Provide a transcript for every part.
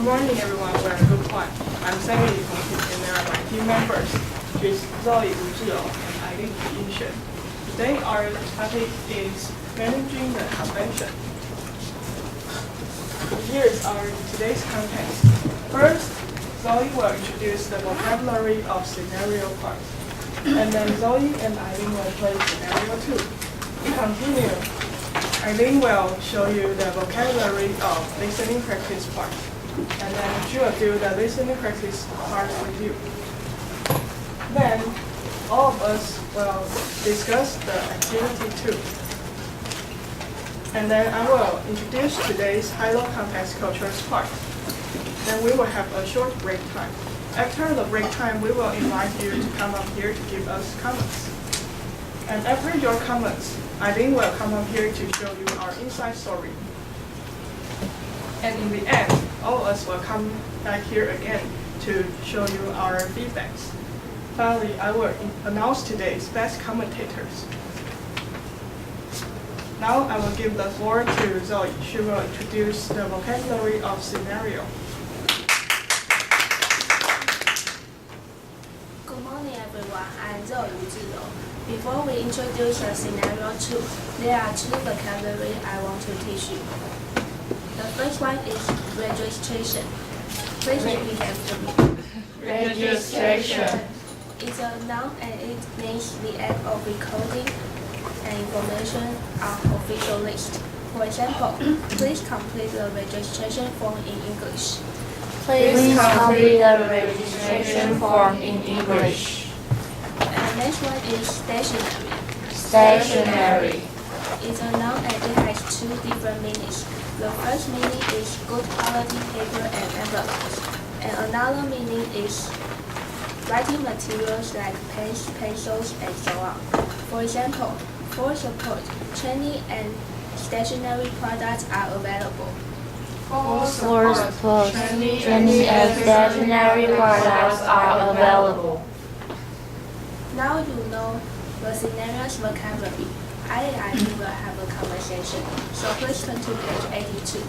morning, everyone. We're a good one. I'm Tsailing Liang, and there are my team members, which is Zoe Wu Zhiyou and Eileen Yinshen. Today, our topic is managing the convention. Here's our today's content. First, Zoe will introduce the vocabulary of scenario part, and then Zoe and Eileen will play scenario 2. To continue, Eileen will show you the vocabulary of listening practice part, and then she will do the listening practice part with you. Then, all of us will discuss the activity 2. And then I will introduce today's high-low context cultures part. Then we will have a short break time. After the break time, we will invite you to come up here to give us comments. And after your comments, Eileen will come up here to show you our inside story. And in the end, all of us will come back here again to show you our feedbacks. Finally, I will announce today's best commentators. Now I will give the floor to Zoe. She will introduce the vocabulary of scenario. Good morning, everyone. I'm Zoe Wu Zhiyou. Before we introduce the scenario 2, there are 2 vocabulary I want to teach you. The first one is registration. Please repeat after me. Registration. It's a noun and it means the act of recording and information on official list. For example, please complete the registration form in English. Please complete the registration form in English. And next one is stationery. Stationery. It's a noun and it has 2 different meanings. The first meaning is good quality paper and envelopes, and another meaning is writing materials like pens, pencils, and so on. For example, for support, training and stationery products are available. For support, training and stationery products are available. Now you know the scenarios vocabulary. I and Eileen will have a conversation, so please turn to page 82.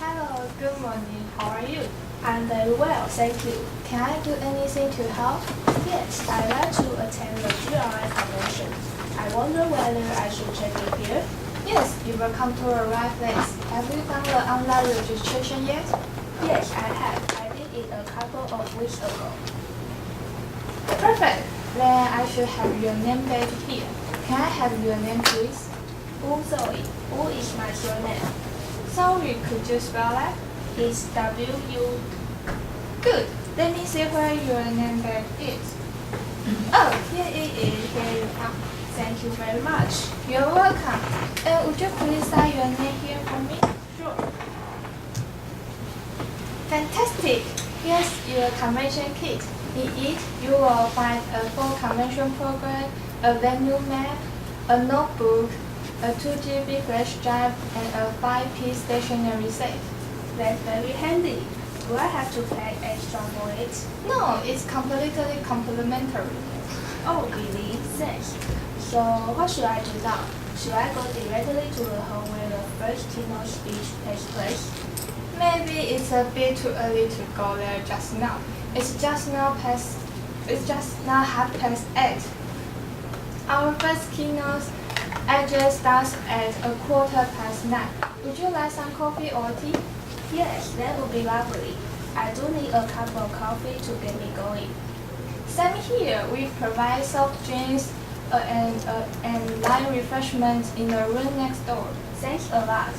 Hello, good morning. How are you? I'm very well, thank you. Can I do anything to help? Yes, I'd like to attend the GRI convention. I wonder whether I should check in here. Yes, you will come to the right place. Have you done the online registration yet? Yes, I have. I did it a couple of weeks ago. Perfect. Then I should have your name badge here. Can I have your name, please? Wu Zoe. Wu is my surname. Sorry, could you spell that? It's W-U. Good. Let me see where your name badge is. Oh, here it is. Here you are. Thank you very much. You're welcome. Would you please sign your name here for me? Sure. Fantastic! Here's your convention kit. In it, you will find a full convention program, a venue map, a notebook, a 2 GB flash drive, and a 5-piece stationery set. That's very handy. Do I have to pay extra for it? No, it's completely complimentary. Oh, really? Thanks. So, what should I do now? Should I go directly to the hall where the first keynote speech takes place? Maybe it's a bit too early to go there just now. It's just now 8:30. Our first keynote address starts at 9:15. Would you like some coffee or tea? Yes, that would be lovely. I do need a cup of coffee to get me going. Same here. We provide soft drinks and light refreshments in the room next door. Thanks a lot.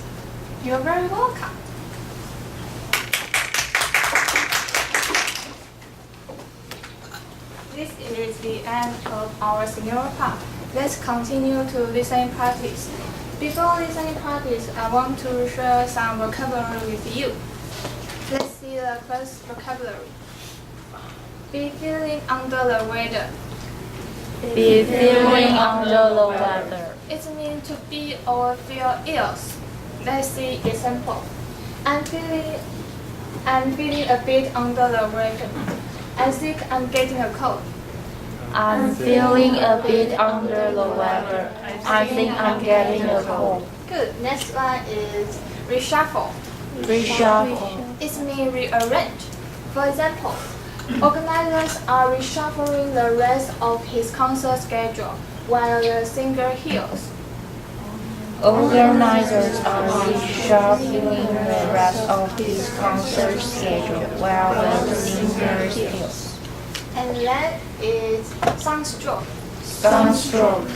You're very welcome. This is the end of our senior part. Let's continue to listening practice. Before listening practice, I want to share some vocabulary with you. Let's see the first vocabulary. Be feeling under the weather. Be feeling under the weather. It means to be or feel ill. Let's see example. I'm feeling a bit under the weather. I think I'm getting a cold. I'm feeling a bit under the weather. I think I'm getting a cold. Good. Next one is reshuffle. Reshuffle. It means rearrange. For example, organizers are reshuffling the rest of his concert schedule while the singer heals. Organizers are reshuffling the rest of his concert schedule while the singer heals. And then is sunstroke. Sunstroke.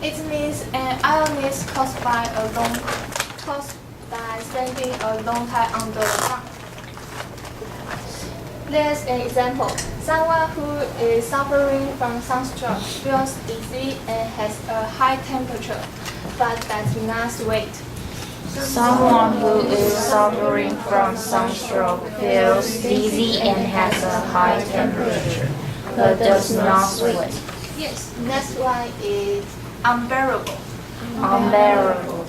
It means an illness caused by spending a long time under the sun. There's an example. Someone who is suffering from sunstroke feels dizzy and has a high temperature, but does not sweat. Someone who is suffering from sunstroke feels dizzy and has a high temperature, but does not sweat. Yes, next one is unbearable. Unbearable.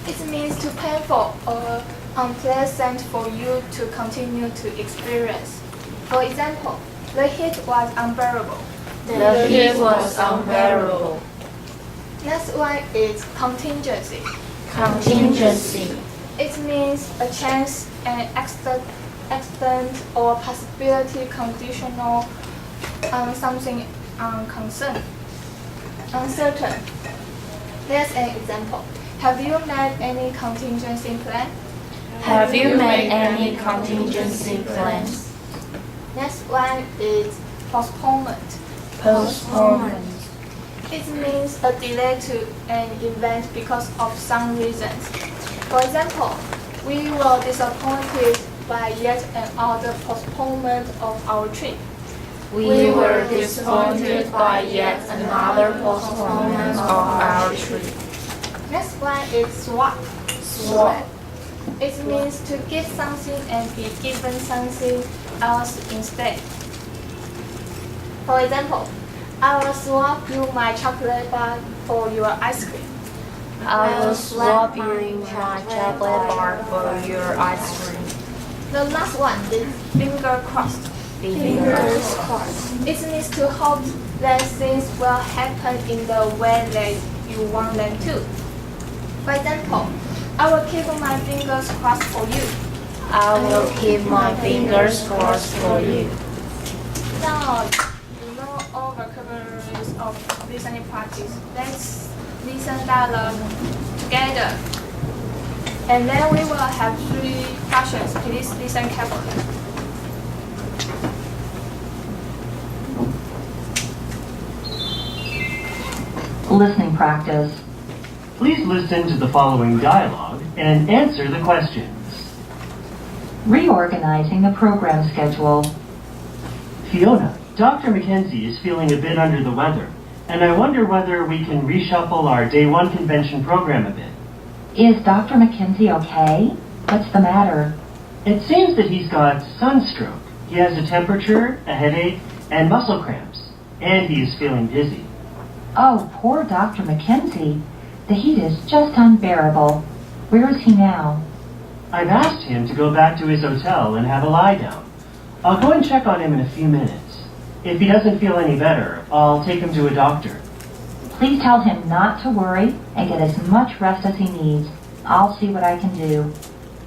It means too painful or unpleasant for you to continue to experience. For example, the heat was unbearable. The heat was unbearable. Next one is contingency. Contingency. It means a chance, an accident or possibility conditional on something uncertain. Here's an example. Have you made any contingency plan? Have you made any contingency plans? Next one is postponement. Postponement. It means a delay to an event because of some reasons. For example, we were disappointed by yet another postponement of our trip. We were disappointed by yet another postponement of our trip. Next one is swap. Swap. It means to give something and be given something else instead. For example, I will swap you my chocolate bar for your ice cream. I will swap you my chocolate bar for your ice cream. The last one is finger crossed. Fingers crossed. It means to hope that things will happen in the way that you want them to. For example, I will keep my fingers crossed for you. I will keep my fingers crossed for you. Now, you know all vocabularies of listening practice. Let's listen dialogue together. And then we will have 3 questions. Please listen carefully. Listening practice. Please listen to the following dialogue and answer the questions. Reorganizing the program schedule. Fiona, Dr. Mackenzie is feeling a bit under the weather, and I wonder whether we can reshuffle our Day 1 convention program a bit. Is Dr. Mackenzie okay? What's the matter? It seems that he's got sunstroke. He has a temperature, a headache, and muscle cramps, and he is feeling dizzy. Oh, poor Dr. Mackenzie. The heat is just unbearable. Where is he now? I've asked him to go back to his hotel and have a lie down. I'll go and check on him in a few minutes. If he doesn't feel any better, I'll take him to a doctor. Please tell him not to worry and get as much rest as he needs. I'll see what I can do.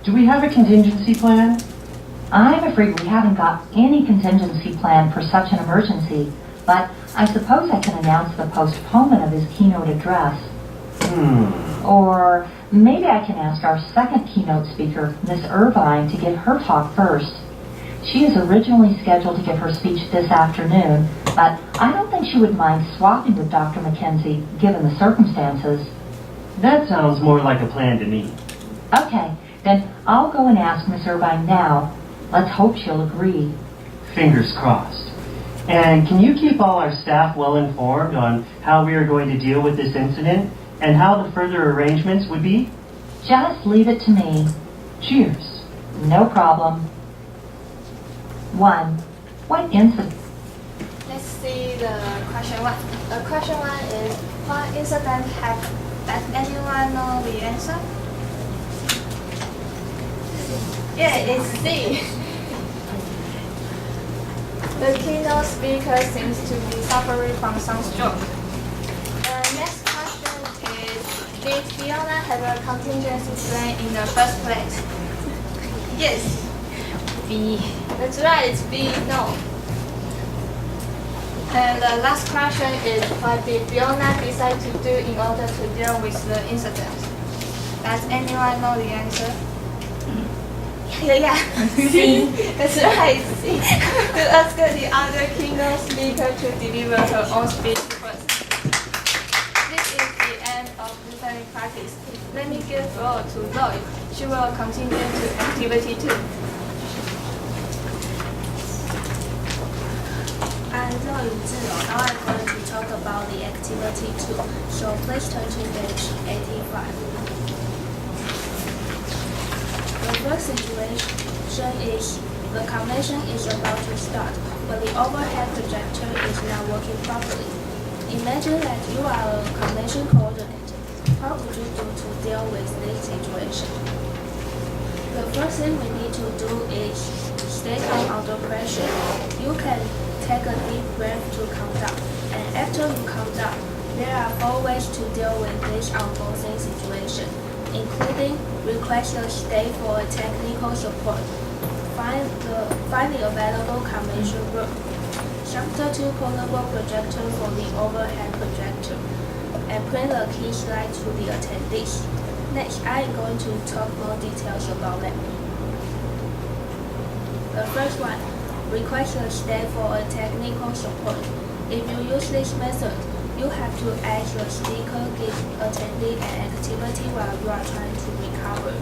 Do we have a contingency plan? I'm afraid we haven't got any contingency plan for such an emergency, but I suppose I can announce the postponement of his keynote address. Or maybe I can ask our second keynote speaker, Miss Irvine, to give her talk first. She is originally scheduled to give her speech this afternoon, but I don't think she would mind swapping with Dr. Mackenzie, given the circumstances. That sounds more like a plan to me. Okay, then I'll go and ask Miss Irvine now. Let's hope she'll agree. Fingers crossed. And can you keep all our staff well informed on how we are going to deal with this incident and how the further arrangements would be? Just leave it to me. Cheers. No problem. 1. What incident? Let's see the question 1. The question 1 is, what incident happened? Does anyone know the answer? Yeah, it's C. The keynote speaker seems to be suffering from sunstroke. The next question is, did Fiona have a contingency plan in the first place? Yes. B. That's right, it's B, no. And the last question is, what did Fiona decide to do in order to deal with the incident? Does anyone know the answer? Yeah. C. That's right, C. To ask the other keynote speaker to deliver her own speech first. This is the end of listening practice. Let me give floor to Zoe. She will continue to activity 2. I'm Zoe Zhiro. Now I'm going to talk about the activity 2. So please turn to page 85. The first situation is the convention is about to start, but the overhead projector is not working properly. Imagine that you are a convention coordinator. What would you do to deal with this situation? The first thing we need to do is stay calm under pressure. You can take a deep breath to calm down, and after you calm down, there are 4 ways to deal with this unforeseen situation, including request a stay for technical support, find the available convention room, substitute portable projector for the overhead projector, and print the key slide to the attendees. Next, I am going to talk more details about them. The first one, request a stay for a technical support. If you use this method, you have to ask the speaker give attendee an activity while you are trying to recover.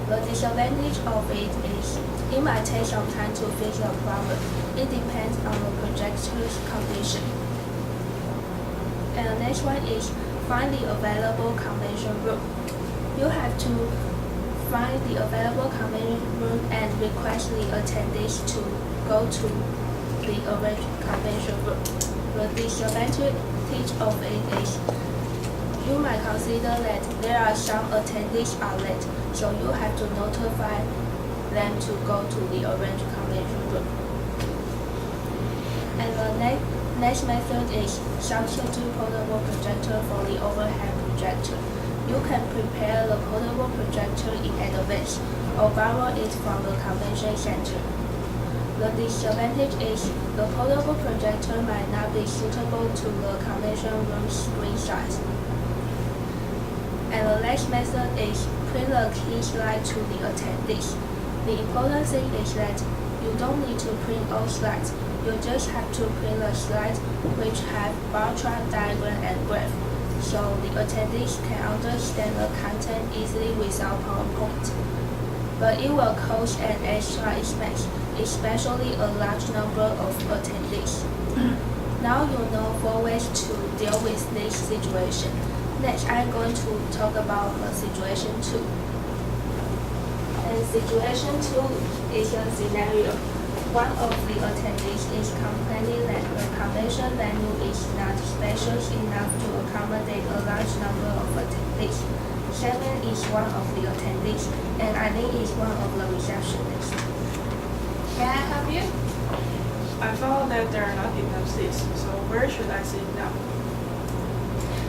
The disadvantage of it is it might take some time to fix the problem. It depends on the projector's condition. And the next one is find the available convention room. You have to find the available convention room and request the attendees to go to the arranged convention room. The disadvantage of it is you might consider that there are some attendees are late, so you have to notify them to go to the arranged convention room. And the next method is substitute portable projector for the overhead projector. You can prepare the portable projector in advance or borrow it from the convention center. The disadvantage is the portable projector might not be suitable to the convention room screen size. And the last method is print the key slide to the attendees. The important thing is that you don't need to print all slides. You just have to print the slides which have bar chart, diagram, and graph, so the attendees can understand the content easily without PowerPoint. But it will cost an extra expense, especially a large number of attendees. Now you know 4 ways to deal with this situation. Next, I'm going to talk about situation 2. And situation 2 is a scenario. One of the attendees is complaining that the convention venue is not spacious enough to accommodate a large number of attendees. Shannon is one of the attendees, and Eileen is one of the receptionists. May I help you? I found that there are not enough seats, so where should I sit now?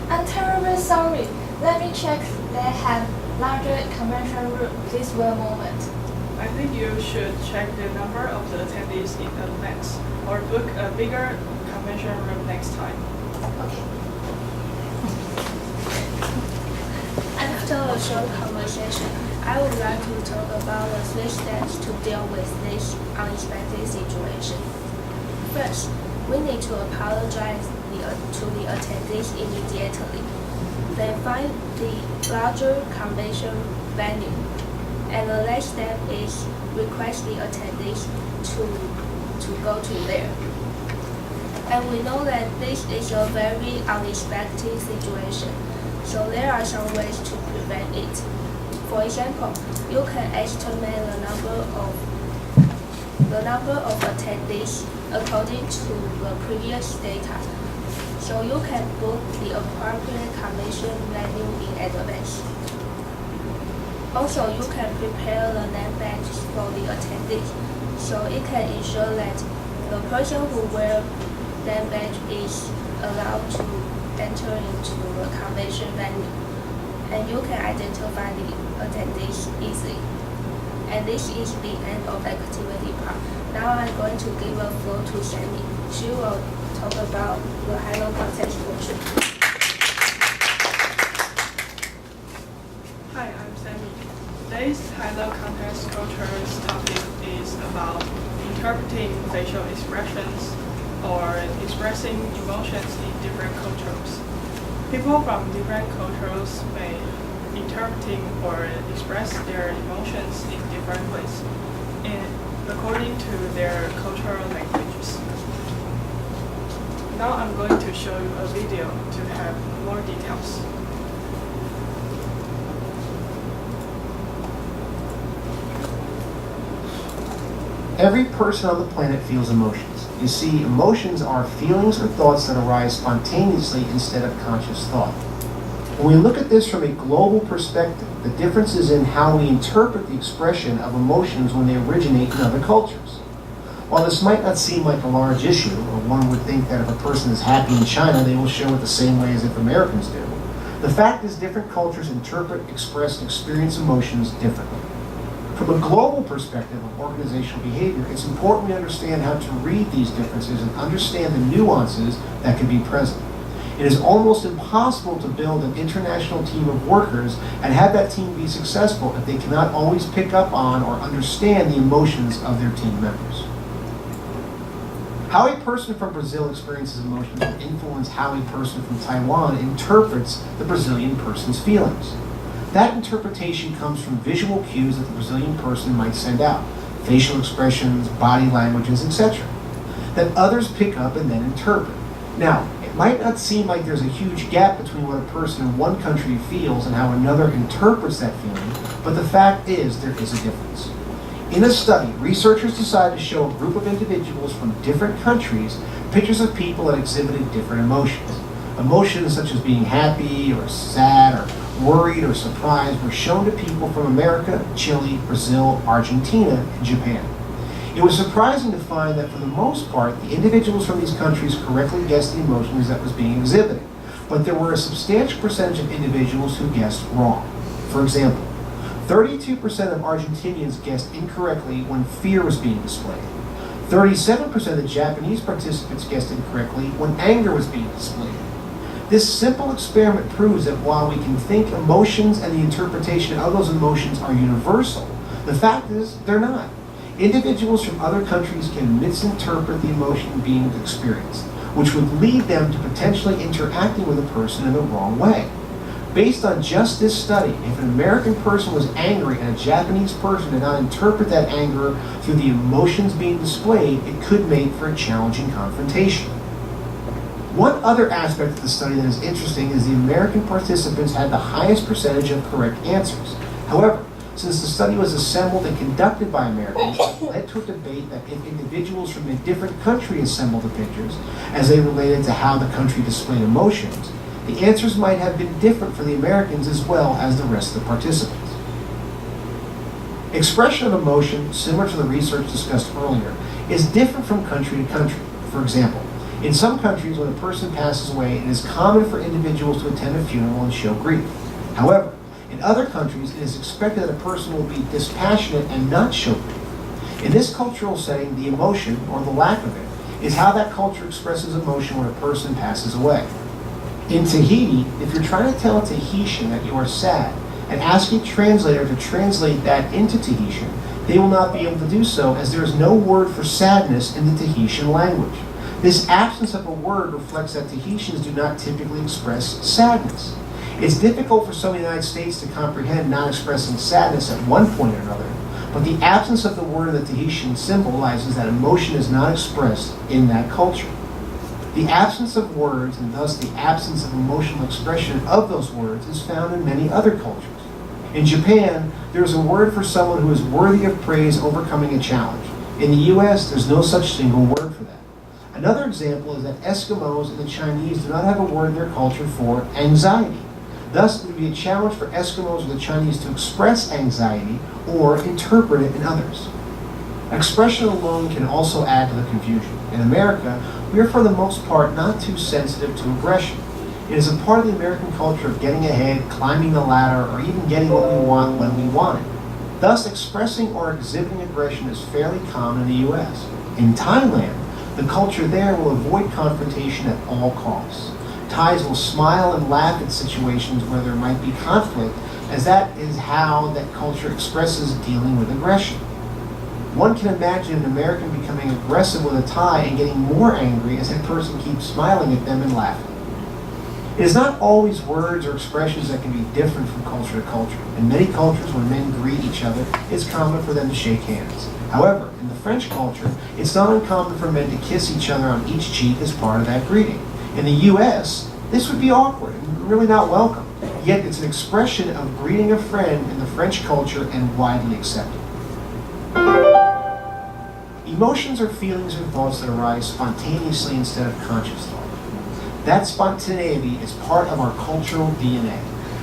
I'm terribly sorry. Let me check they have larger convention room. Please wait a moment. I think you should check the number of the attendees in advance, or book a bigger convention room next time. Okay. After a short conversation, I would like to talk about the 3 steps to deal with this unexpected situation. First, we need to apologize to the attendees immediately. Then find the larger convention venue. And the last step is request the attendees to go to there. And we know that this is a very unexpected situation, so there are some ways to prevent it. For example, you can estimate the number of attendees according to the previous data, so you can book the appropriate convention venue in advance. Also, you can prepare the name badges for the attendees, so it can ensure that The person who wears that badge is allowed to enter into the convention venue, and you can identify the attendees easily. And this is the end of the activity part. Now I'm going to give the floor to Sammy. She will talk about the high-low contest portion. Hi, I'm Sammy. Today's high-low contest culture's topic is about interpreting facial expressions or expressing emotions in different cultures. People from different cultures may interpreting or express their emotions in different ways, according to their cultural languages. Now I'm going to show you a video to have more details. Every person on the planet feels emotions. You see, emotions are feelings or thoughts that arise spontaneously instead of conscious thought. When we look at this from a global perspective, the difference is in how we interpret the expression of emotions when they originate in other cultures. While this might not seem like a large issue, or one would think that if a person is happy in China, they will show it the same way as if Americans do, the fact is different cultures interpret, express, and experience emotions differently. From a global perspective of organizational behavior, it's important we understand how to read these differences and understand the nuances that can be present. It is almost impossible to build an international team of workers and have that team be successful if they cannot always pick up on or understand the emotions of their team members. How a person from Brazil experiences emotions will influence how a person from Taiwan interprets the Brazilian person's feelings. That interpretation comes from visual cues that the Brazilian person might send out, facial expressions, body languages, etc., that others pick up and then interpret. Now, it might not seem like there's a huge gap between what a person in one country feels and how another interprets that feeling, but the fact is there is a difference. In a study, researchers decided to show a group of individuals from different countries pictures of people that exhibited different emotions. Emotions such as being happy or sad or worried or surprised were shown to people from America, Chile, Brazil, Argentina, and Japan. It was surprising to find that for the most part, the individuals from these countries correctly guessed the emotions that was being exhibited, but there were a substantial percentage of individuals who guessed wrong. For example, 32% of Argentinians guessed incorrectly when fear was being displayed. 37% of the Japanese participants guessed incorrectly when anger was being displayed. This simple experiment proves that while we can think emotions and the interpretation of those emotions are universal, the fact is they're not. Individuals from other countries can misinterpret the emotion being experienced, which would lead them to potentially interacting with a person in the wrong way. Based on just this study, if an American person was angry and a Japanese person did not interpret that anger through the emotions being displayed, it could make for a challenging confrontation. One other aspect of the study that is interesting is the American participants had the highest percentage of correct answers. However, since the study was assembled and conducted by Americans, it led to a debate that if individuals from a different country assembled the pictures, as they related to how the country displayed emotions, the answers might have been different for the Americans as well as the rest of the participants. Expression of emotion, similar to the research discussed earlier, is different from country to country. For example, in some countries, when a person passes away, it is common for individuals to attend a funeral and show grief. However, in other countries, it is expected that a person will be dispassionate and not show grief. In this cultural setting, the emotion, or the lack of it, is how that culture expresses emotion when a person passes away. In Tahiti, if you're trying to tell a Tahitian that you are sad and ask a translator to translate that into Tahitian, they will not be able to do so as there is no word for sadness in the Tahitian language. This absence of a word reflects that Tahitians do not typically express sadness. It's difficult for some of the United States to comprehend not expressing sadness at one point or another, but the absence of the word in the Tahitian symbolizes that emotion is not expressed in that culture. The absence of words, and thus the absence of emotional expression of those words, is found in many other cultures. In Japan, there is a word for someone who is worthy of praise overcoming a challenge. In the US, there's no such single word for that. Another example is that Eskimos and the Chinese do not have a word in their culture for anxiety. Thus, it would be a challenge for Eskimos or the Chinese to express anxiety or interpret it in others. Expression alone can also add to the confusion. In America, we are for the most part not too sensitive to aggression. It is a part of the American culture of getting ahead, climbing the ladder, or even getting what we want when we want it. Thus, expressing or exhibiting aggression is fairly common in the US. In Thailand, the culture there will avoid confrontation at all costs. Thais will smile and laugh at situations where there might be conflict, as that is how that culture expresses dealing with aggression. One can imagine an American becoming aggressive with a Thai and getting more angry as that person keeps smiling at them and laughing. It is not always words or expressions that can be different from culture to culture. In many cultures, when men greet each other, it's common for them to shake hands. However, in the French culture, it's not uncommon for men to kiss each other on each cheek as part of that greeting. In the US, this would be awkward and really not welcome. Yet it's an expression of greeting a friend in the French culture and widely accepted. Emotions are feelings or thoughts that arise spontaneously instead of conscious thought. That spontaneity is part of our cultural DNA.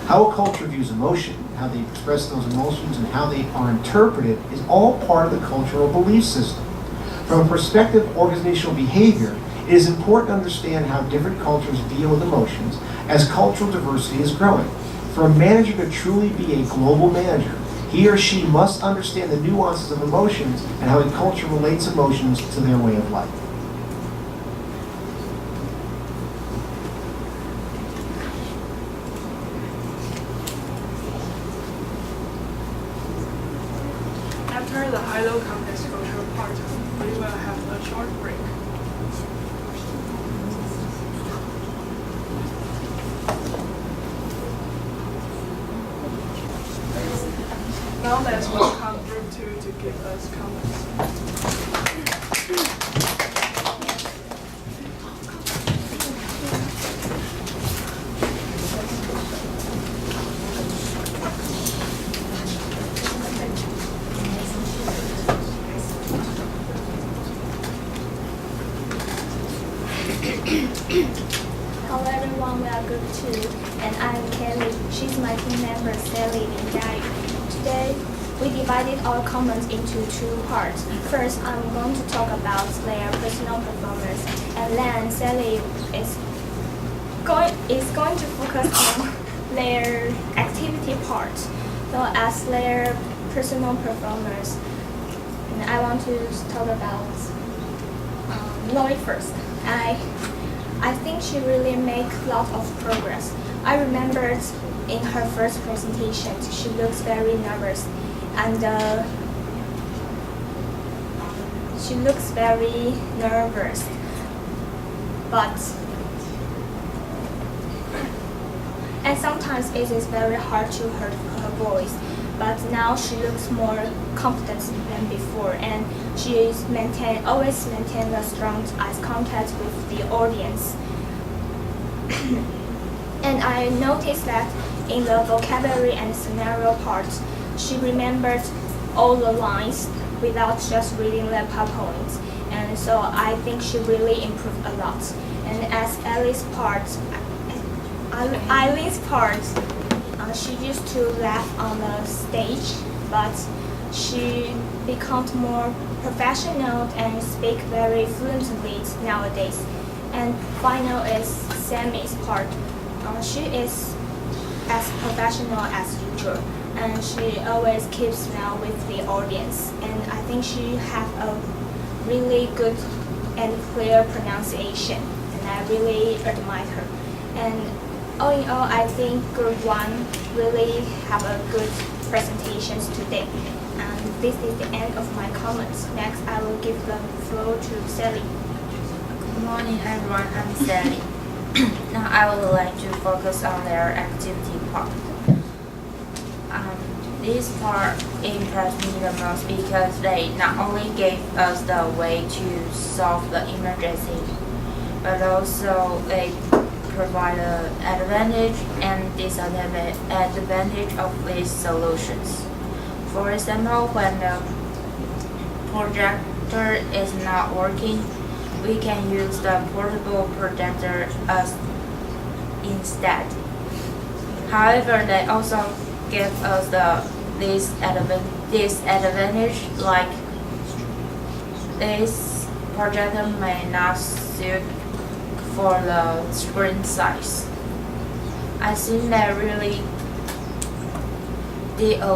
How a culture views emotion, how they express those emotions, and how they are interpreted is all part of the cultural belief system. From a perspective of organizational behavior, it is important to understand how different cultures deal with emotions as cultural diversity is growing. For a manager to truly be a global manager, he or she must understand the nuances of emotions and how a culture relates emotions to their way of life. After the high-low contest cultural part, we will have a short break. Now let's welcome Group 2 to give us comments. Hello everyone, we are Group 2, and I'm Kelly. She's my team member, Tsailing Liang. Today, we divided our comments into two parts. First, I'm going to talk about their personal performance, and then Sally is going to focus on their activity part. So as their personal performance, and I want to talk about Lloyd first. I think she really make a lot of progress. I remembered in her first presentation, she looks very nervous, and she looks very nervous. And sometimes it is very hard to hear her voice. But now she looks more confident than before, and she is always maintain a strong eye contact with the audience. And I noticed that in the vocabulary and scenario parts, she remembered all the lines without just reading the PowerPoint. And so I think she really improved a lot. And as Eileen's part, she used to laugh on the stage, but she becomes more professional and speak very fluently nowadays. And final is Sammy's part. She is as professional as usual, and she always keeps smile with the audience. And I think she have a really good and clear pronunciation, and I really admire her. And all in all, I think Group 1 really have a good presentations today. And this is the end of my comments. Next, I will give the floor to Sally. Good morning, everyone. I'm Sally. Now I would like to focus on their activity part. This part impressed me the most because they not only gave us the way to solve the emergency, but also they provide an advantage and disadvantage of these solutions. For example, when the projector is not working, we can use the portable projector instead. However, they also give us the disadvantage, like this projector may not suit for the screen size. I think they really make a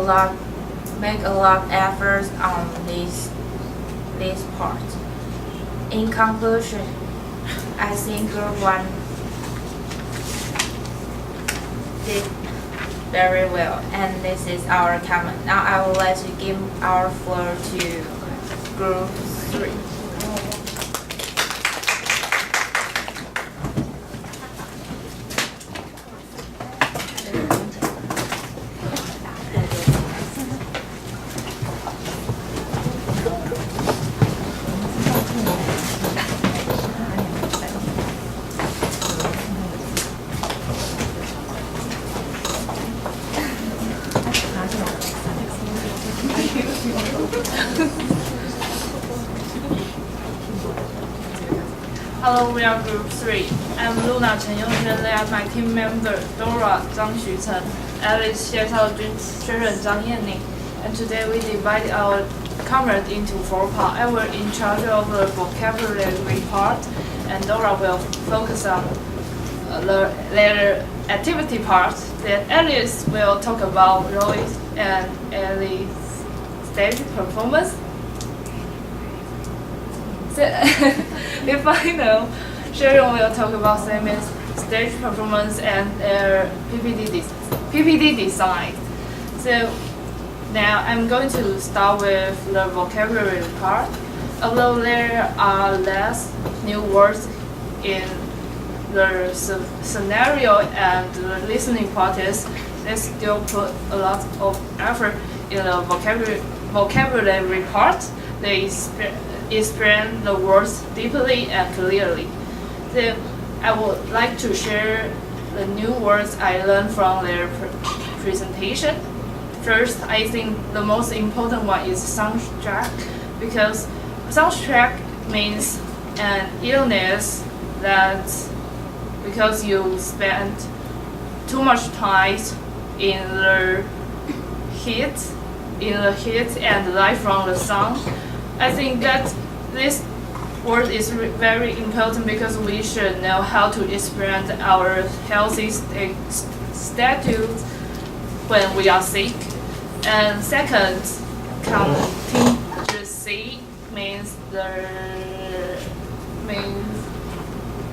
lot of efforts on this part. In conclusion, I think Group 1 did very well, and this is our comment. Now I would like to give our floor to Group 3. Hello, we are Group 3. I'm Luna Chen Yongxuan. They are my team member Dora Zhang Xuchen, Alice Xie Shaojun, Sharon Zhang Yanning. And today we divided our comment into 4 parts. I will in charge of the vocabulary part, and Dora will focus on their activity part. Then Alice will talk about Roy's and Ellie's stage performance. If I know, Sharon will talk about Sammy's stage performance and their PPT design. So now I'm going to start with the vocabulary part. Although there are less new words in the scenario and the listening parts, they still put a lot of effort in the vocabulary part. They explain the words deeply and clearly. So I would like to share the new words I learned from their presentation. First, I think the most important one is soundtrack, because soundtrack means an illness that because you spend too much time in the heat and light from the sun. I think that this word is very important because we should know how to explain our healthy status when we are sick. And second, contingency means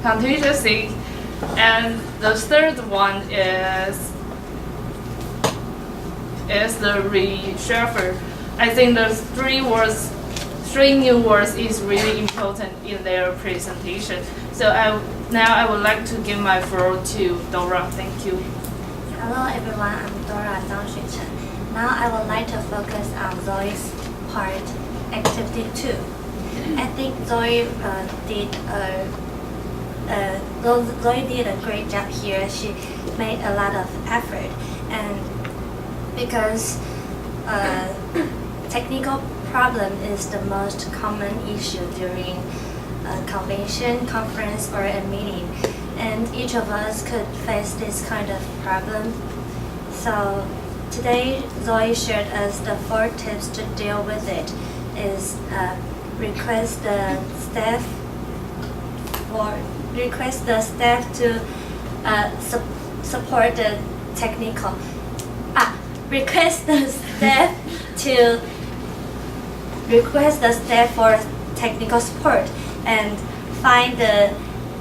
contingency. And the third one is the reshuffle. I think the three new words is really important in their presentation. So now I would like to give my floor to Dora. Thank you. Hello everyone, I'm Dora Zhang Xuchen. Now I would like to focus on Zoe's part, activity 2. I think Zoe did a great job here. She made a lot of effort, and because technical problem is the most common issue during a convention, conference, or a meeting, and each of us could face this kind of problem. So today, Zoe shared us the 4 tips to deal with it. Is request the staff to support the technical. Request the staff for technical support and find the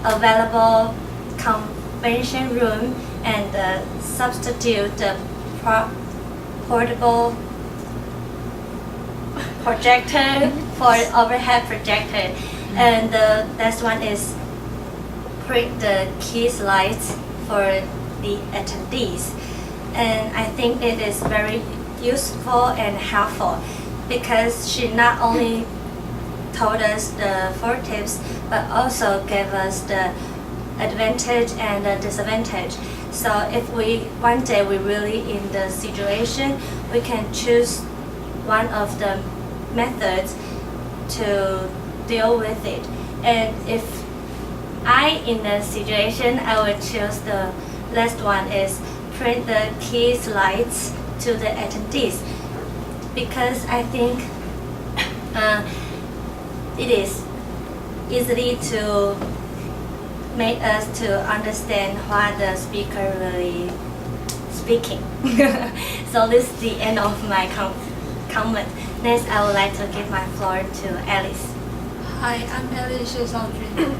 available convention room and substitute the portable projector for overhead projector. And the next one is print the key slides for the attendees. And I think it is very useful and helpful because she not only told us the 4 tips but also gave us the advantage and the disadvantage. So if one day we really in the situation, we can choose one of the methods to deal with it. And if I in the situation, I would choose the last one is print the key slides to the attendees, because I think it is easily to make us to understand what the speaker really speaking. So this is the end of my comment. Next, I would like to give my floor to Alice. Hi, I'm Alice Sojun,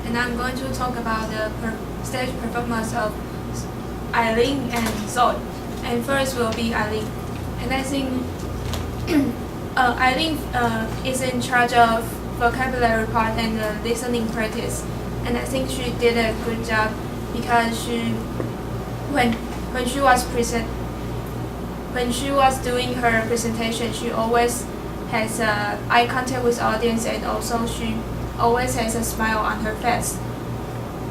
and I'm going to talk about the stage performance of Eileen and Zoe. And first will be Eileen. And I think Eileen is in charge of vocabulary part and listening practice. And I think she did a good job because when she was doing her presentation, she always has eye contact with audience, and also she always has a smile on her face.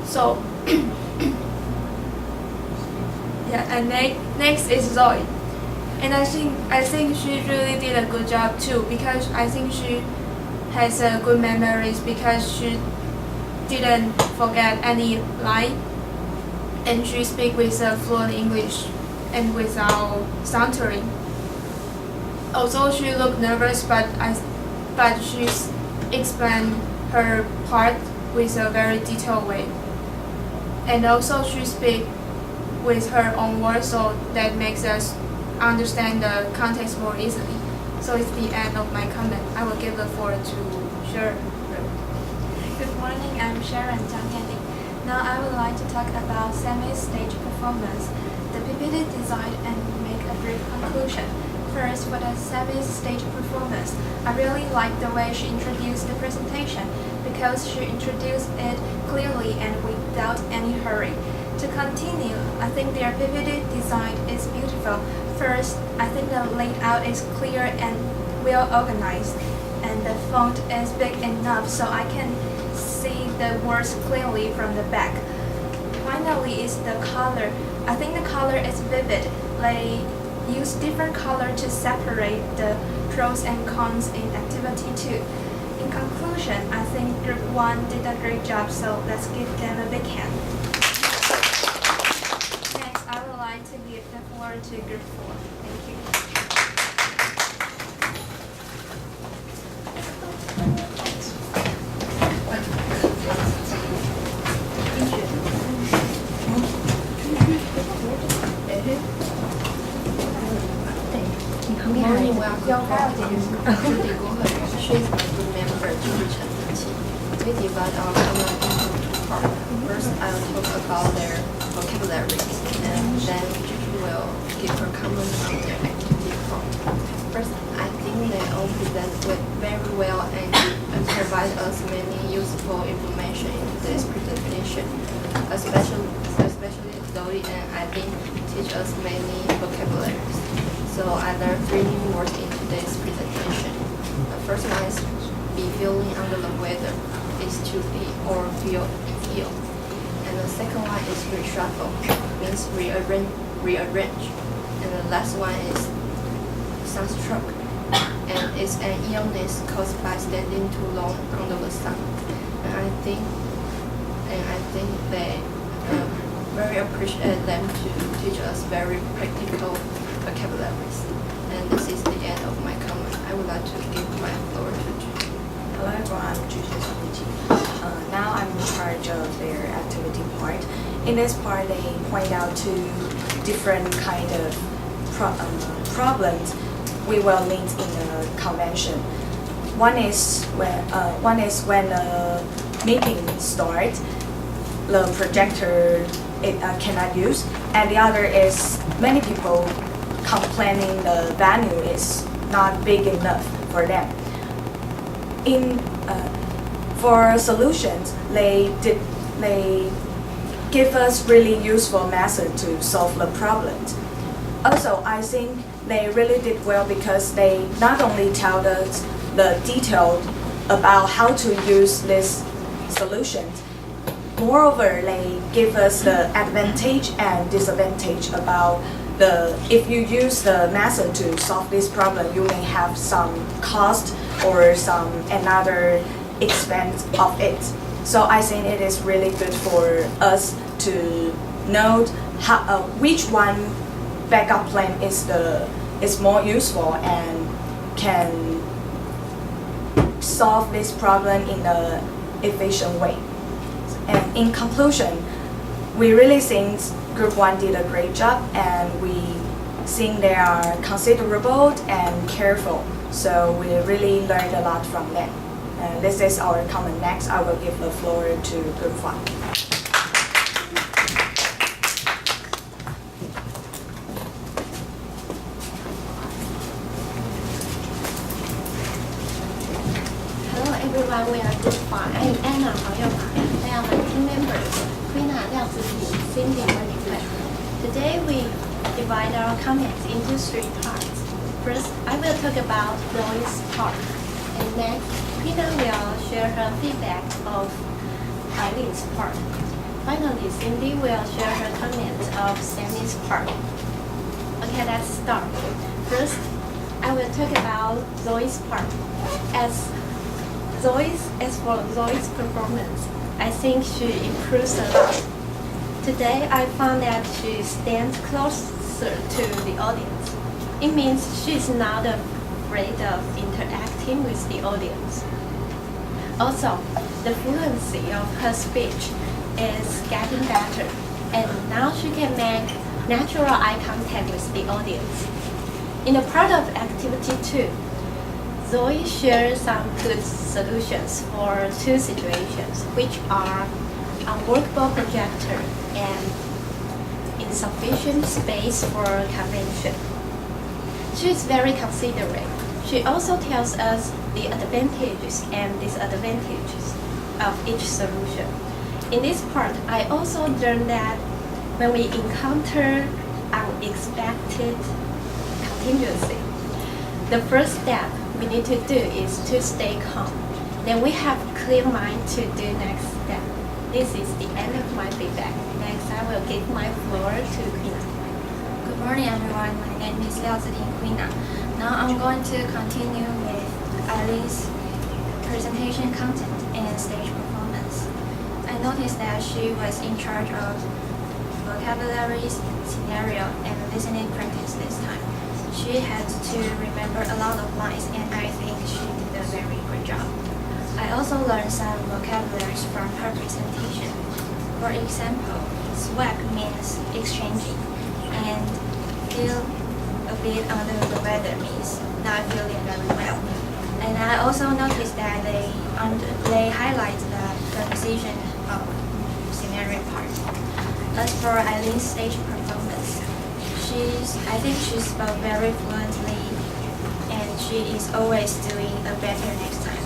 So yeah, and next is Zoe, and I think she really did a good job too, because I think she has good memories because she didn't forget any line, and she speak with fluent English and without stuttering. Although she looked nervous, but she explained her part with a very detailed way. And also she speak with her own words, so that makes us understand the context more easily. So it's the end of my comment. I will give the floor to Sharon. Good morning, I'm Sharon Zhang Yanling. Now I would like to talk about Sammy's stage performance, the PPT design, and make a brief conclusion. First, for the Sammy's stage performance, I really liked the way she introduced the presentation because she introduced it clearly and without any hurry. To continue, I think their PPT design is beautiful. First, I think the layout is clear and well organized, and the font is big enough so I can see the words clearly from the back. Finally is the color. I think the color is vivid. They use different color to separate the pros and cons in activity 2. In conclusion, I think Group 1 did a great job, so let's give them a big hand. Next, I would like to give the floor to Group 4. Thank you. Morning, welcome Judy Gohan. She's a good member to Reach. We divide our common into two parts. First, I will talk about their vocabularies, and then Judy will give her comments on their activity part. First, I think they all present very well and provide us many useful information in today's presentation, especially Zoe and I think teach us many vocabularies. So I learned 3 new words in today's presentation. The first one is be feeling under the weather, is to be or feel. And the second one is reshuffle, means rearrange. And the last one is sunstroke, and it's an illness caused by standing too long under the sun. And I think they very appreciate them to teach us very practical vocabularies. And this is the end of my comment. I would like to give my floor to Judy. Hello everyone, I'm Judy. Now I'm in charge of their activity part. In this part, they point out 2 different kind of problems we will meet in a convention. One is when a meeting starts, the projector cannot use, and the other is many people complaining the venue is not big enough for them. For solutions, they give us really useful method to solve the problems. Also, I think they really did well because they not only tell us the detail about how to use this solutions, moreover, they give us the advantage and disadvantage about if you use the method to solve this problem, you may have some cost or some another expense of it. So I think it is really good for us to know which one backup plan is more useful and can solve this problem in an efficient way. And in conclusion, we really think Group 1 did a great job, and we think they are considerable and careful. So we really learned a lot from them. And this is our comment. Next, I will give the floor to Group 5. Hello everyone, we are Group 5. I'm Anna 黄又华. They are my team members, Quina, Liang Ziqi, Cindy, Wendy Wei. Today we divide our comments into 3 parts. First, I will talk about Zoe's part. And next, Quina will share her feedback of Eileen's part. Finally, Cindy will share her comments of Sammy's part. Okay, let's start. First, I will talk about Zoe's part. As for Zoe's performance, I think she improves a lot. Today, I found that she stands closer to the audience. It means she's not afraid of interacting with the audience. Also, the fluency of her speech is getting better, and now she can make natural eye contact with the audience. In the part of activity 2, Zoe shares some good solutions for 2 situations, which are unworkable projector and insufficient space for convention. She is very considerate. She also tells us the advantages and disadvantages of each solution. In this part, I also learned that when we encounter unexpected contingency, the first step we need to do is to stay calm. Then we have clear mind to do next step. This is the end of my feedback. Next, I will give my floor to Quina. Good morning, everyone. My name is Liao Ziting Quina. Now I'm going to continue with Eileen's presentation content and stage performance. I noticed that she was in charge of vocabulary, scenario, and listening practice this time. She had to remember a lot of lines, and I think she did a very good job. I also learned some vocabularies from her presentation. For example, swag means exchanging, and feel a bit under the weather means not feeling very well. And I also noticed that they highlight the preposition of scenario part. As for Eileen's stage performance, I think she spoke very fluently, and she is always doing a better next time.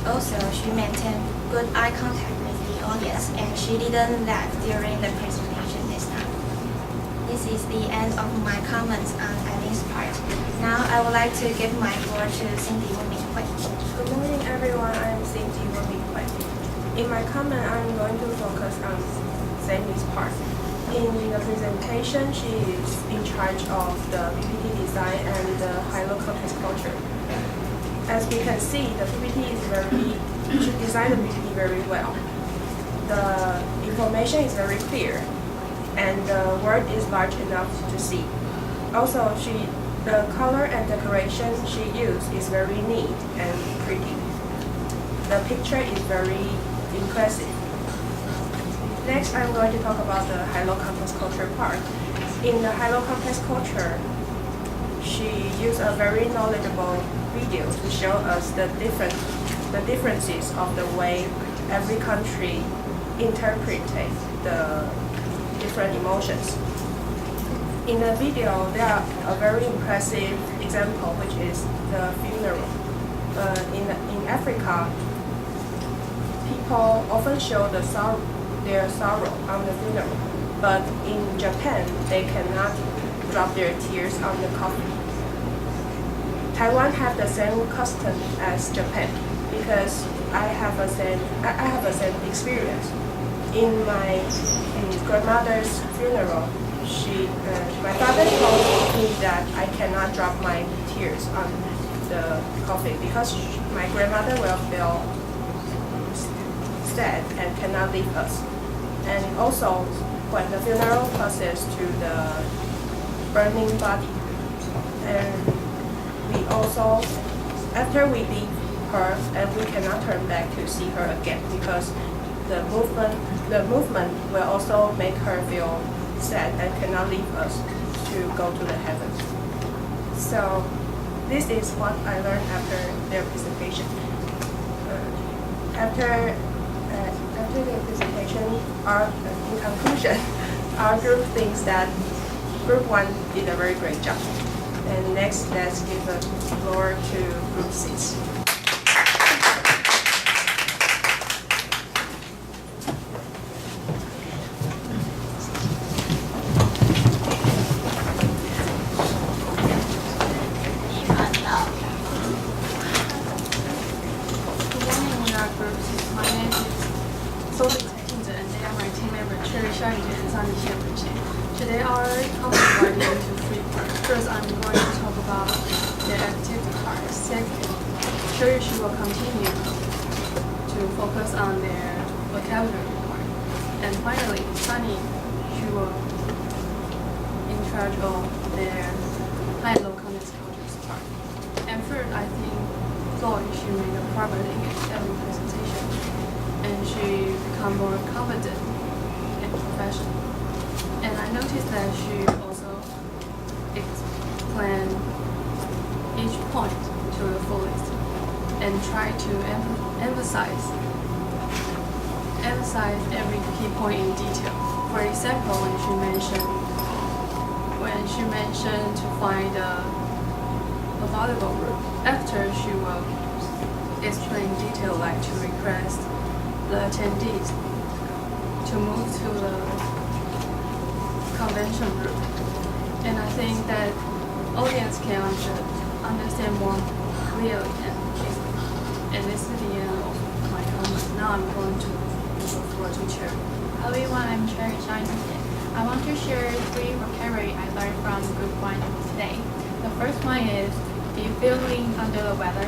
Also, she maintained good eye contact with the audience, and she didn't laugh during the presentation this time. This is the end of my comments on Eileen's part. Now, I would like to give my floor to Cindy Wen-Ming-Hui. Good morning, everyone. I'm Cindy Wen-Ming-Hui. In my comment, I'm going to focus on Sammy's part. In the presentation, she is in charge of the PPT design and the high-low campus culture. As we can see, the PPT she designed the PPT very well. The information is very clear, and the word is large enough to see. Also, the color and decoration she used is very neat and pretty. The picture is very impressive. Next, I'm going to talk about the high-low campus culture part. In the high-low campus culture, she used a very knowledgeable video to show us the differences of the way every country interprets the different emotions. In the video, there are a very impressive example, which is the funeral. In Africa, people often show their sorrow on the funeral, but in Japan, they cannot drop their tears on the coffin. Taiwan have the same custom as Japan because I have a same experience. In my grandmother's funeral, my father told me that I cannot drop my tears on the coffin because my grandmother will feel sad and cannot leave us. And also, when the funeral passes to the burning body, and we also, after we leave her, and we cannot turn back to see her again because the movement will also make her feel sad and cannot leave us to go to the heaven. So this is what I learned after their presentation. After their presentation, in conclusion, our group thinks that Group 1 did a very great job. And next, let's give the floor to Group 6. Today our talk is divided into 3 parts. First, I'm going to talk about the activity part. Second, Shurishi will continue to focus on their vocabulary part. And finally, Sunny, she will in charge of their high and low context cultures part. And third, I think Zoe, she made a progress in every presentation. And she become more confident and professional. And I noticed that she also explained each point to the fullest and try to emphasize every key point in detail. For example, when she mentioned to find a volleyball group, after she will explain detail like to request the attendees to move to the convention group, and I think that audience can understand more clearly and easily. And this is the end of my comments. Now I'm going to give the floor to Chair. Hello everyone, I'm Cherry China. I want to share 3 vocabulary I learned from Group 1 today. The first one is be feeling under the weather.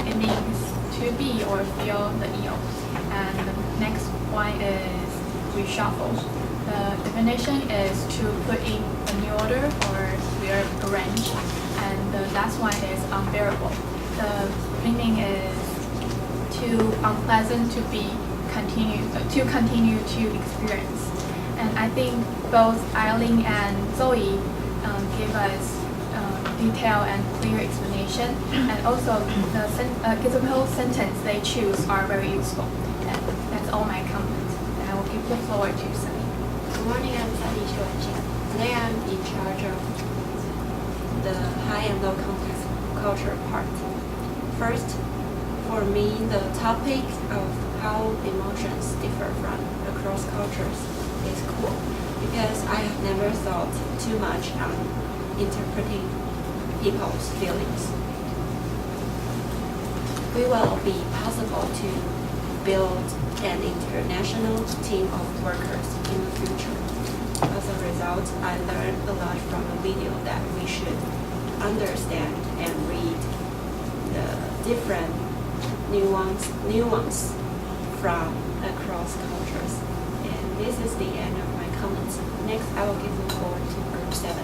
It means to be or feel the ill. And the next one is reshuffle. The definition is to put in a new order or rearrange, and the last one is unbearable. The meaning is too unpleasant to continue to experience. And I think both Eileen and Zoe gave us detailed and clear explanation, and also the example sentence they choose are very useful. And that's all my comments. And I will give the floor to Sunny. Good morning, I'm Sunny Chuanjing. Today I'm in charge of the high and low context culture part. First, for me, the topic of how emotions differ from across cultures is cool because I have never thought too much on interpreting people's feelings. We will be possible to build an international team of workers in the future. As a result, I learned a lot from a video that we should understand and read the different nuance from across cultures. And this is the end of my comments. Next, I will give the floor to Group 7.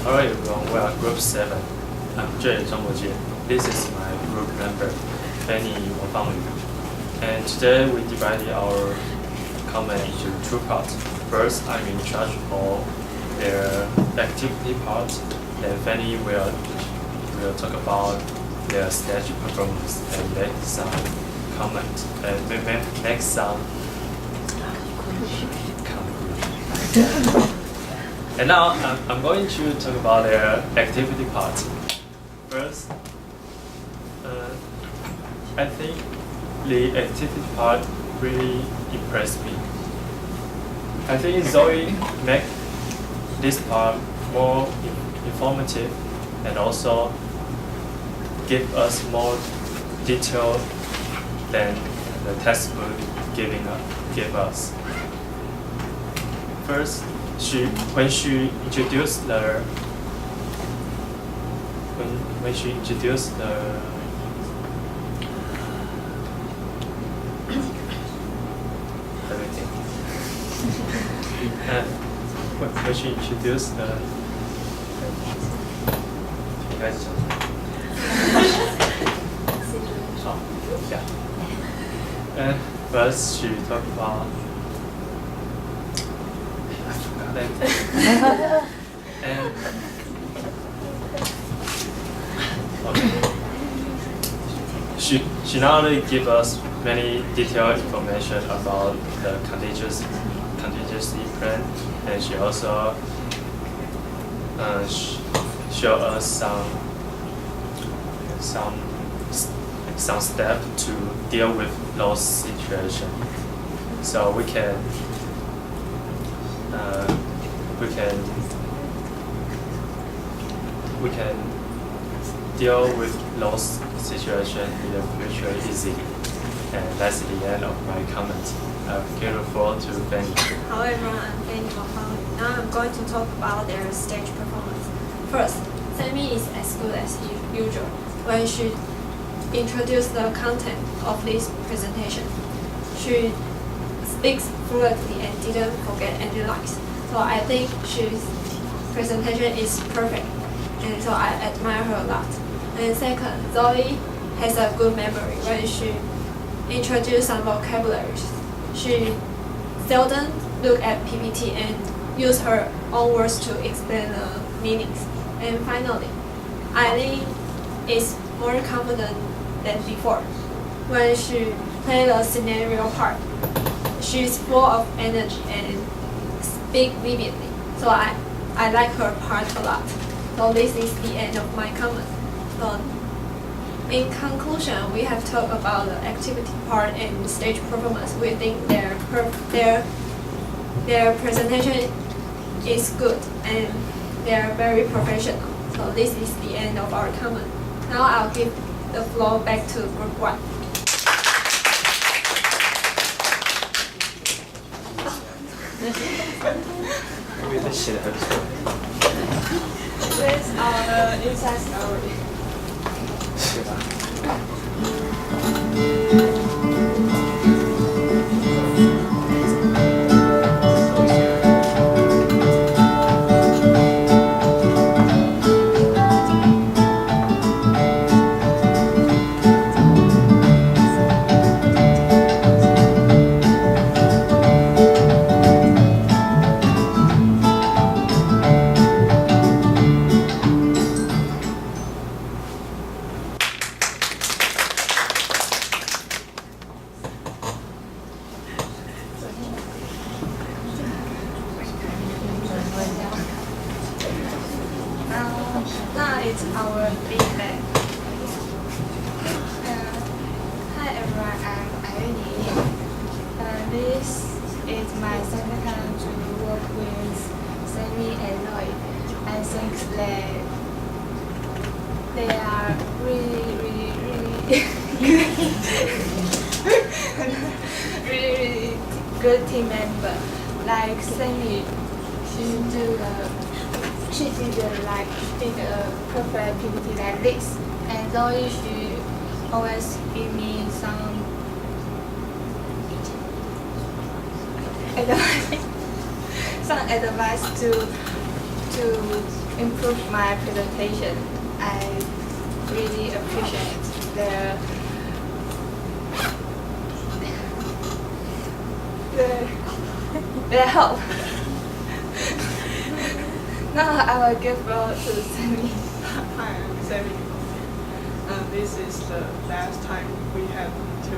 Hello everyone, we are Group 7. I'm Jay Zhangguojie. This is my group member, Fanny Wangfangyu. And today we divided our comment into 2 parts. First, I'm in charge of their activity part, and Fanny will talk about their stage performance and make some comment and make some conclusion. And now I'm going to talk about their activity part. First, I think the activity part really impressed me. I think Zoe make this part more informative and also give us more detail than the textbook gave us. First, when she introduced the when she introduced the, and first she talked about, I forgot it. And she not only give us many detailed information about the contingency plan, and she also show us some steps to deal with those situations, so we can deal with those situations in the future easily. And that's the end of my comment. I'll give the floor to Benny. Hello everyone, I'm Benny Mahoney. Now I'm going to talk about their stage performance. First, Sammy is as good as usual when she introduced the content of this presentation. She speaks fluently and didn't forget any lines. So I think she's presentation is perfect, and so I admire her a lot. And second, Zoe has a good memory when she introduced some vocabularies. She seldom look at PPT and use her own words to explain the meanings. And finally, Eileen is more confident than before. When she play the scenario part, she's full of energy and speak vividly. So I like her part a lot. So this is the end of my comment. So in conclusion, we have talked about the activity part and stage performance. We think their presentation is good and they are very professional. So this is the end of our comment. Now I'll give the floor back to Group 1. This is our inside story. Now it's our feedback. Hi everyone, I'm Irene. This is my second time to work with Sammy and Lloyd. I think they are really good team member. Like Sammy, she did a perfect PPT like this, and Zoe she always give me some advice to improve my presentation. I really appreciate their help. Now I will give floor to Sammy. Hi, I'm Sammy. This is the last time we have to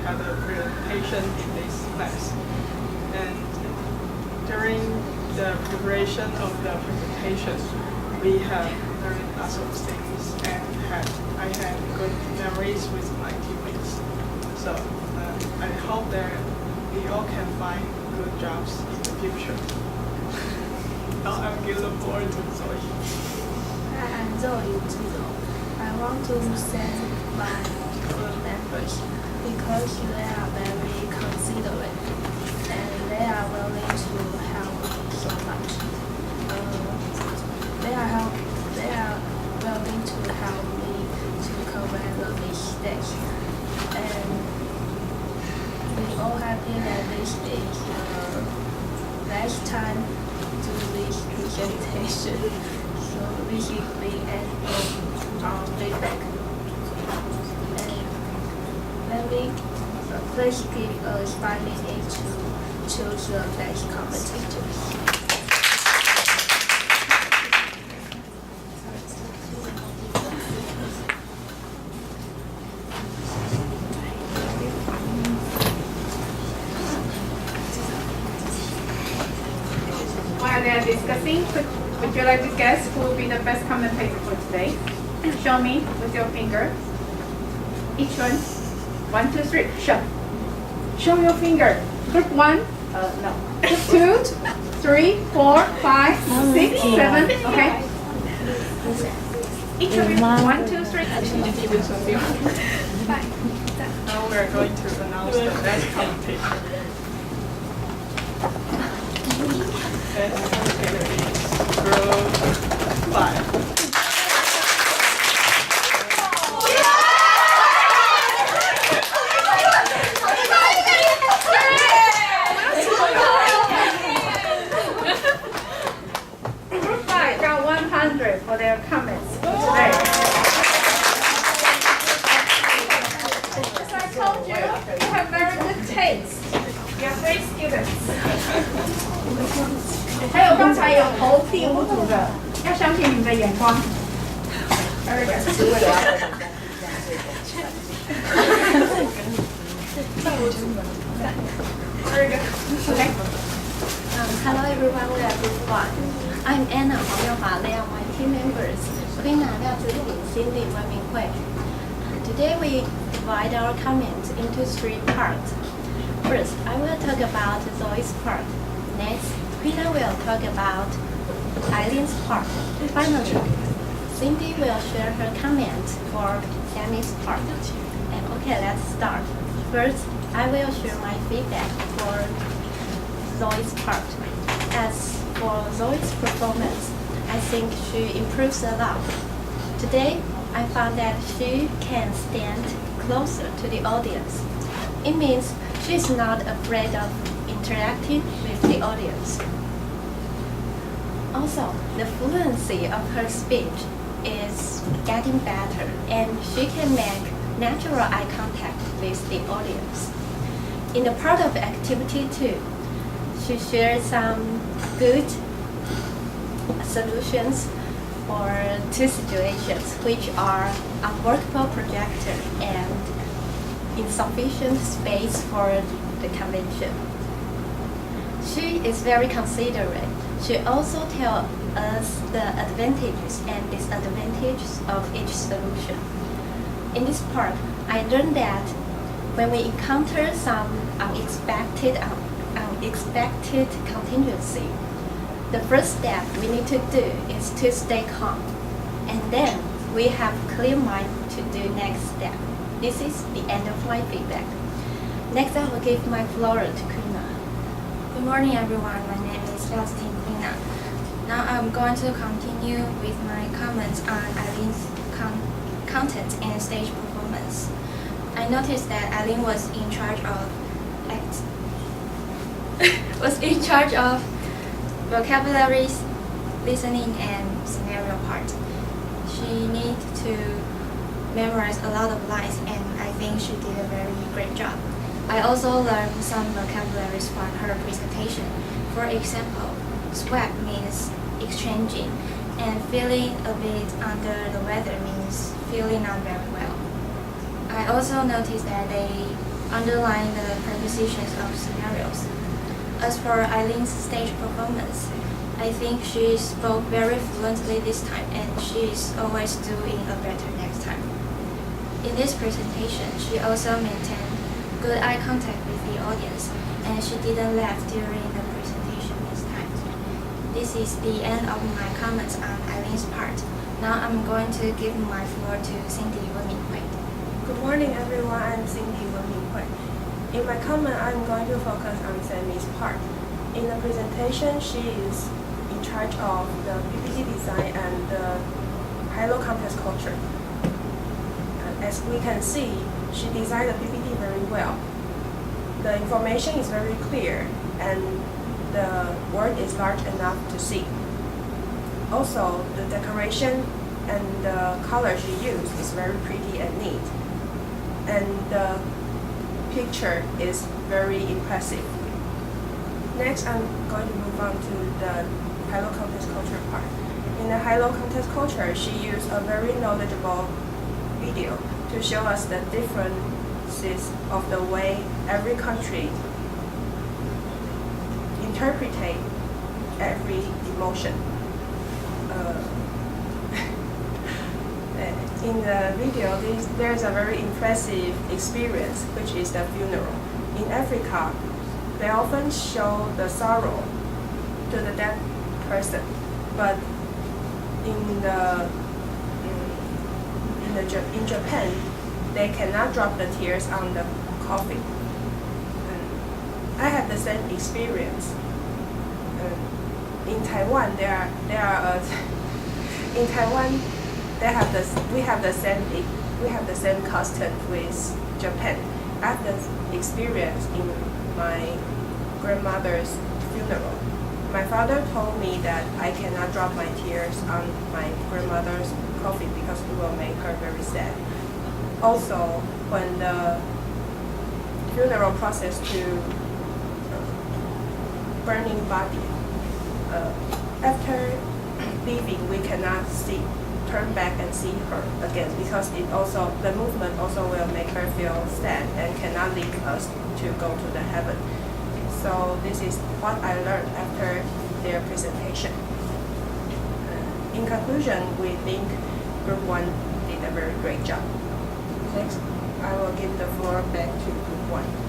have a presentation in this class. And during the preparation of the presentation, we have learned lots of things and I had good memories with my teammates. So I hope that we all can find good jobs in the future. Now I'll give the floor to Zoe. Hi, I'm Zoe. I want to thank my group members because they are very considerate and they are willing to help so much. They are willing to help me to correct the mistakes, and we all happy that this is less time to this presentation. So this is the end of our feedback. And let me please give us 5 minutes to choose the best competitors. While they are discussing, would you like to guess who will be the best commentator for today? Show me with your finger. Each one. 1, 2, 3. Show. Show your finger. Group 1. No. Group 2, 3, 4, 5, 6, 7. Okay. Each of you. 1, 2, 3. Now we're going to announce the best commentator. Best commentator is Group 5. Group 5 got 100 for their comments today. As I told you, you have very good taste. You're great students. 还有刚才有投第5组的，要相信你们的眼光。Very good. Very good. Okay. Hello everyone, we are Group 1. I'm Anna, 黄耀华. They are my team members, Queen, 廖子婷, Cindy, 温明慧. Today we divide our comments into 3 parts. First, I will talk about Zoe's part. Next, Queen will talk about Eileen's part. Finally, Cindy will share her comments for Sammy's part. And okay, let's start. First, I will share my feedback for Zoe's part. As for Zoe's performance, I think she improves a lot. Today, I found that she can stand closer to the audience. It means she's not afraid of interacting with the audience. Also, the fluency of her speech is getting better and she can make natural eye contact with the audience. In the part of activity 2, she shared some good solutions for 2 situations, which are unworkable projector and insufficient space for the convention. She is very considerate. She also tells us the advantages and disadvantages of each solution. In this part, I learned that when we encounter some unexpected contingency, the first step we need to do is to stay calm, and then we have clear mind to do next step. This is the end of my feedback. Next, I will give my floor to Kuna. Good morning, everyone. My name is Justin Quina. Now I'm going to continue with my comments on Eileen's content and stage performance. I noticed that Eileen was in charge of vocabulary, listening, and scenario part. She needed to memorize a lot of lines, and I think she did a very great job. I also learned some vocabularies from her presentation. For example, swap means exchanging, and feeling a bit under the weather means feeling not very well. I also noticed that they underline the prepositions of scenarios. As for Eileen's stage performance, I think she spoke very fluently this time, and she is always doing a better next time. In this presentation, she also maintained good eye contact with the audience, and she didn't laugh during the presentation this time. This is the end of my comments on Eileen's part. Now I'm going to give my floor to Cindy Wenminghui. Good morning, everyone. I'm Cindy Wenminghui. In my comment, I'm going to focus on Sammy's part. In the presentation, she is in charge of the PPT design and the high-low context culture. As we can see, she designed the PPT very well. The information is very clear, and the word is large enough to see. Also, the decoration and the color she used is very pretty and neat. And the picture is very impressive. Next, I'm going to move on to the high-low contest culture part. In the high-low contest culture, she used a very knowledgeable video to show us the differences of the way every country interpretate every emotion. In the video, there's a very impressive experience, which is the funeral. In Africa, they often show the sorrow to the dead person, but in Japan, they cannot drop the tears on the coffin. I had the same experience. In Taiwan, in Taiwan, we have the same custom with Japan. I have the experience in my grandmother's funeral. My father told me that I cannot drop my tears on my grandmother's coffin because it will make her very sad. Also, when the funeral process to burning body, after leaving, we cannot turn back and see her again because the movement also will make her feel sad and cannot lead us to go to the heaven. So this is what I learned after their presentation. In conclusion, we think Group 1 did a very great job. Next, I will give the floor back to Group 1.